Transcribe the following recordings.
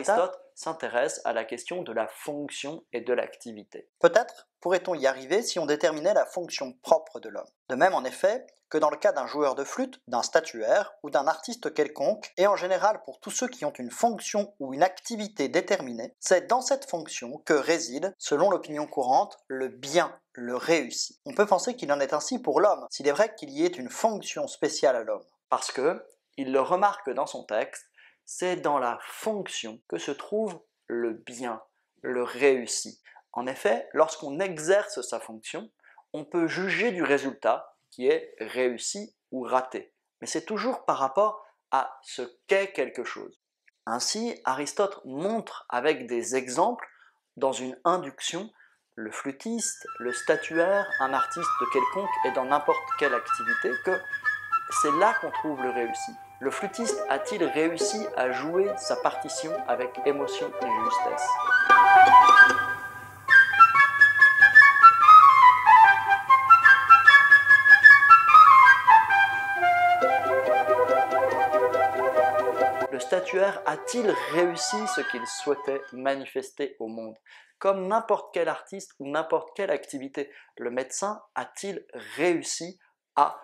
Aristote s'intéresse à la question de la fonction et de l'activité. Peut-être pourrait-on y arriver si on déterminait la fonction propre de l'homme. De même, en effet, que dans le cas d'un joueur de flûte, d'un statuaire ou d'un artiste quelconque, et en général pour tous ceux qui ont une fonction ou une activité déterminée, c'est dans cette fonction que réside, selon l'opinion courante, le bien, le réussi. On peut penser qu'il en est ainsi pour l'homme, s'il est vrai qu'il y ait une fonction spéciale à l'homme. Parce que, il le remarque dans son texte, c'est dans la fonction que se trouve le bien, le réussi. En effet, lorsqu'on exerce sa fonction, on peut juger du résultat qui est réussi ou raté. Mais c'est toujours par rapport à ce qu'est quelque chose. Ainsi, Aristote montre avec des exemples, dans une induction, le flûtiste, le statuaire, un artiste quelconque et dans n'importe quelle activité, que c'est là qu'on trouve le réussi. Le flûtiste a-t-il réussi à jouer sa partition avec émotion et justesse? Le statuaire a-t-il réussi ce qu'il souhaitait manifester au monde? Comme n'importe quel artiste ou n'importe quelle activité, le médecin a-t-il réussi à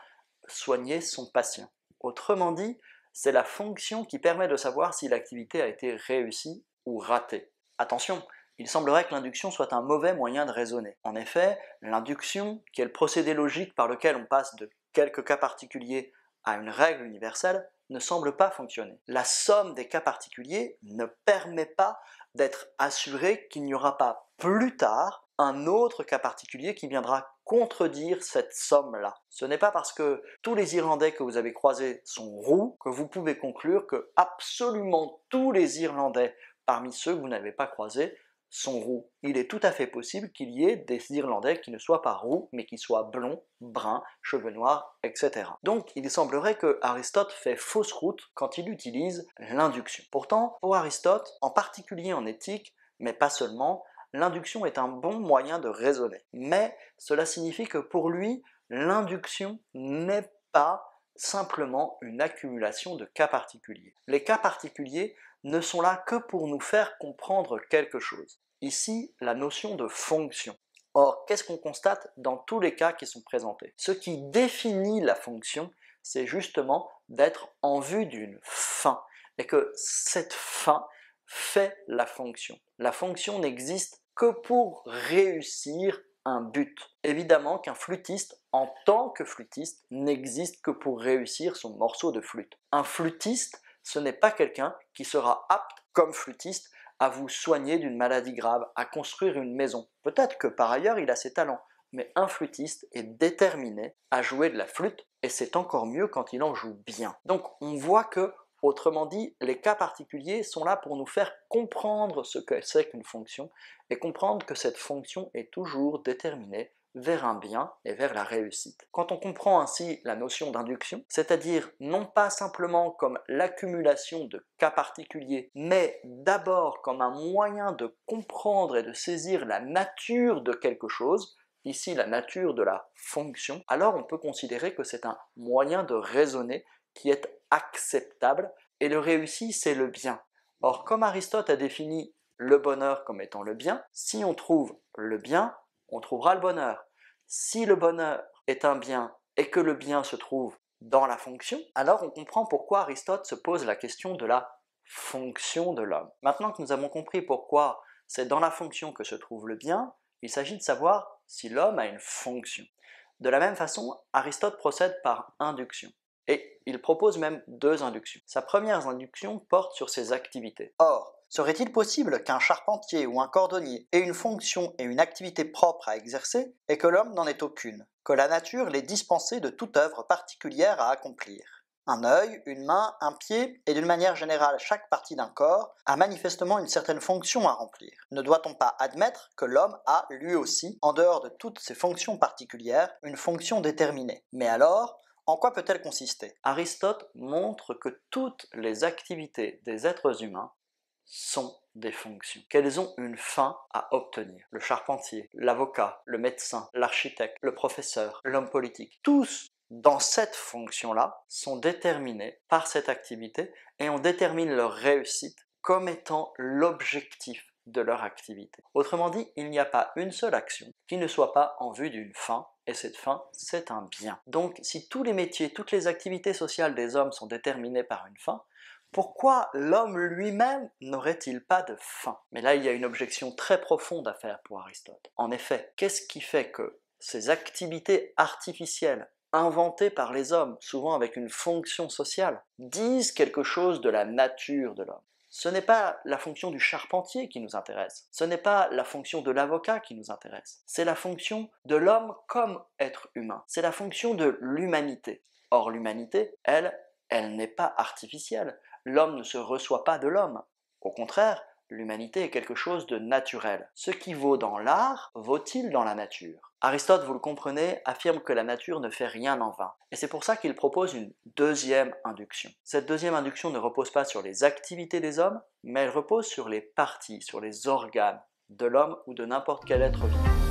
soigner son patient? Autrement dit, c'est la fonction qui permet de savoir si l'activité a été réussie ou ratée. Attention, il semblerait que l'induction soit un mauvais moyen de raisonner. En effet, l'induction, qui est le procédé logique par lequel on passe de quelques cas particuliers à une règle universelle, ne semble pas fonctionner. La somme des cas particuliers ne permet pas d'être assuré qu'il n'y aura pas plus tard un autre cas particulier qui viendra contredire cette somme-là. Ce n'est pas parce que tous les Irlandais que vous avez croisés sont roux que vous pouvez conclure que absolument tous les Irlandais parmi ceux que vous n'avez pas croisés sont roux. Il est tout à fait possible qu'il y ait des Irlandais qui ne soient pas roux, mais qui soient blonds, bruns, cheveux noirs, etc. Donc il semblerait que Aristote fait fausse route quand il utilise l'induction. Pourtant, pour Aristote, en particulier en éthique, mais pas seulement, l'induction est un bon moyen de raisonner. Mais cela signifie que pour lui, l'induction n'est pas simplement une accumulation de cas particuliers. Les cas particuliers ne sont là que pour nous faire comprendre quelque chose. Ici, la notion de fonction. Or, qu'est-ce qu'on constate dans tous les cas qui sont présentés? Ce qui définit la fonction, c'est justement d'être en vue d'une fin, et que cette fin fait la fonction. La fonction n'existe que pour réussir un but. Évidemment qu'un flûtiste, en tant que flûtiste, n'existe que pour réussir son morceau de flûte. Un flûtiste, ce n'est pas quelqu'un qui sera apte, comme flûtiste, à vous soigner d'une maladie grave, à construire une maison. Peut-être que par ailleurs il a ses talents, mais un flûtiste est déterminé à jouer de la flûte, et c'est encore mieux quand il en joue bien. Donc on voit que, autrement dit, les cas particuliers sont là pour nous faire comprendre ce que c'est qu'une fonction, et comprendre que cette fonction est toujours déterminée vers un bien et vers la réussite. Quand on comprend ainsi la notion d'induction, c'est-à-dire non pas simplement comme l'accumulation de cas particuliers, mais d'abord comme un moyen de comprendre et de saisir la nature de quelque chose, ici la nature de la fonction, alors on peut considérer que c'est un moyen de raisonner qui est acceptable, et le réussi, c'est le bien. Or, comme Aristote a défini le bonheur comme étant le bien, si on trouve le bien, on trouvera le bonheur. Si le bonheur est un bien et que le bien se trouve dans la fonction, alors on comprend pourquoi Aristote se pose la question de la fonction de l'homme. Maintenant que nous avons compris pourquoi c'est dans la fonction que se trouve le bien, il s'agit de savoir si l'homme a une fonction. De la même façon, Aristote procède par induction. Et il propose même deux inductions. Sa première induction porte sur ses activités. Or, serait-il possible qu'un charpentier ou un cordonnier ait une fonction et une activité propre à exercer et que l'homme n'en ait aucune, que la nature l'ait dispensé de toute œuvre particulière à accomplir? Un œil, une main, un pied, et d'une manière générale chaque partie d'un corps, a manifestement une certaine fonction à remplir. Ne doit-on pas admettre que l'homme a, lui aussi, en dehors de toutes ses fonctions particulières, une fonction déterminée? Mais alors, en quoi peut-elle consister? Aristote montre que toutes les activités des êtres humains sont des fonctions, qu'elles ont une fin à obtenir. Le charpentier, l'avocat, le médecin, l'architecte, le professeur, l'homme politique, tous dans cette fonction-là sont déterminés par cette activité et on détermine leur réussite comme étant l'objectif de leur activité. Autrement dit, il n'y a pas une seule action qui ne soit pas en vue d'une fin, et cette fin, c'est un bien. Donc, si tous les métiers, toutes les activités sociales des hommes sont déterminées par une fin, pourquoi l'homme lui-même n'aurait-il pas de fin? Mais là, il y a une objection très profonde à faire pour Aristote. En effet, qu'est-ce qui fait que ces activités artificielles inventées par les hommes, souvent avec une fonction sociale, disent quelque chose de la nature de l'homme? Ce n'est pas la fonction du charpentier qui nous intéresse, ce n'est pas la fonction de l'avocat qui nous intéresse, c'est la fonction de l'homme comme être humain, c'est la fonction de l'humanité. Or l'humanité, elle n'est pas artificielle, l'homme ne se reçoit pas de l'homme. Au contraire, l'humanité est quelque chose de naturel. Ce qui vaut dans l'art, vaut-il dans la nature? Aristote, vous le comprenez, affirme que la nature ne fait rien en vain. Et c'est pour ça qu'il propose une deuxième induction. Cette deuxième induction ne repose pas sur les activités des hommes, mais elle repose sur les parties, sur les organes de l'homme ou de n'importe quel être vivant.